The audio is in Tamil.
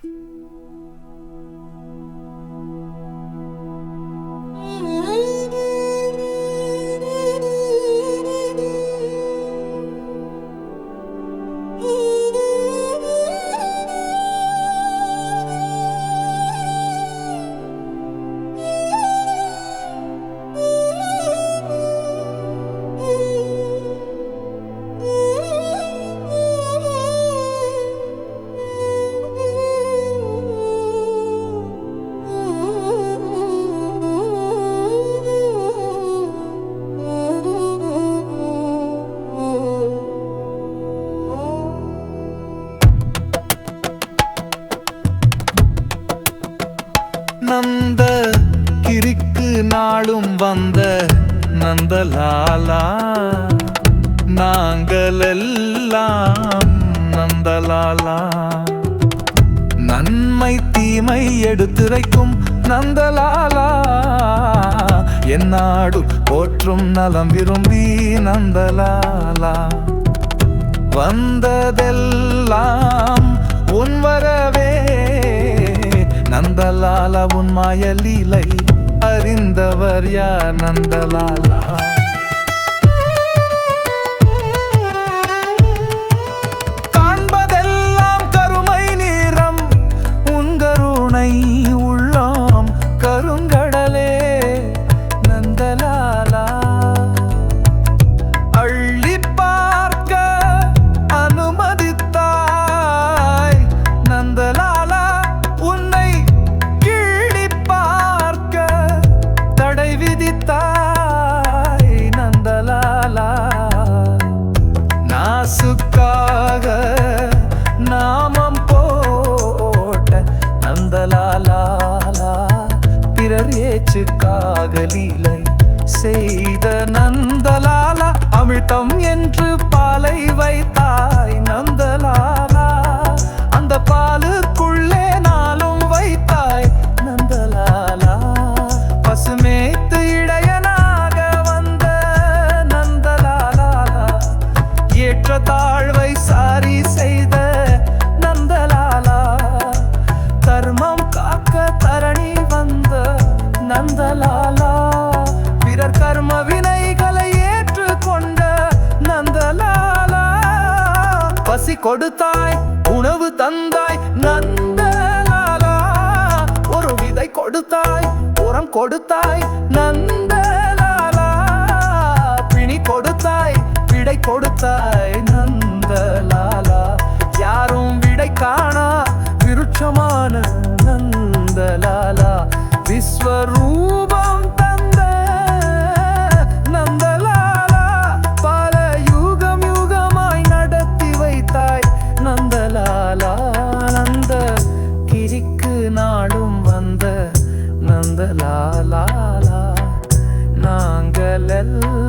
நந்த கிரிக்கு நாளும் வந்த நந்தலாலா, நாங்களெல்லாம் நந்தலாலா. நன்மை தீமை எடுத்துரைக்கும் நந்தலாலா, என்னாடு போற்றும் நலம் விரும்பி நந்தலாலா. வந்ததெல்லாம் உன் வரவே நந்தலாலா, உன் மாயலீலை அறிந்தவர் யார் நந்தலாலா? காண்பதெல்லாம் கருமை நிறம், உன் கருணை உள்ளம் கருங்கடலே நந்தலாலா. அள்ளி பார்க்க அனுமதித்தாய் நந்தலாலா, உன்னை கிள்ளி பார்க்க தடை விதித்தாய் நந்தலாலா. நாசுக்காக நாமம் போட்ட நந்தலாலா, பிறர் ஏச்சுக்காக லீலை செய்த நந்தலாலா. அமிழ்தம் என்று பாலை வைத்தாய் நந்தலாலா, அந்த பாலுக்குள்ளே நாளும் வைத்தாய் நந்தலாலா. பசுமேத்து இடையனாக வந்த நந்தலாலா, ஏற்ற தாழ்வை சாரி செய்த நந்தலாலா. தர்மம் காக்க தரணி வந்த நந்தலாலா, பிறர் கர்ம வினைகளை ஏற்றுக்கொண்ட நந்தலாலா. பசி கொடுத்தாய், உணவு தந்தாய் நந்தலாலா, ஒரு விதை கொடுத்தாய், உரம் கொடுத்தாய் நந்தலாலா. பிணி கொடுத்தாய், விடை கொடுத்தாய் நந்தலாலா. யாரும் விடை காணா விருட்சமான நந்தலாலா. விஸ்வரூபம் தந்த நந்தலாலா, பல யுகம் யுகமாய் நடத்தி வைத்தாய் நந்தலாலா. நந்த கிரிக்கு நாடும் வந்த நந்தலாலா, நாங்களெல்லாம்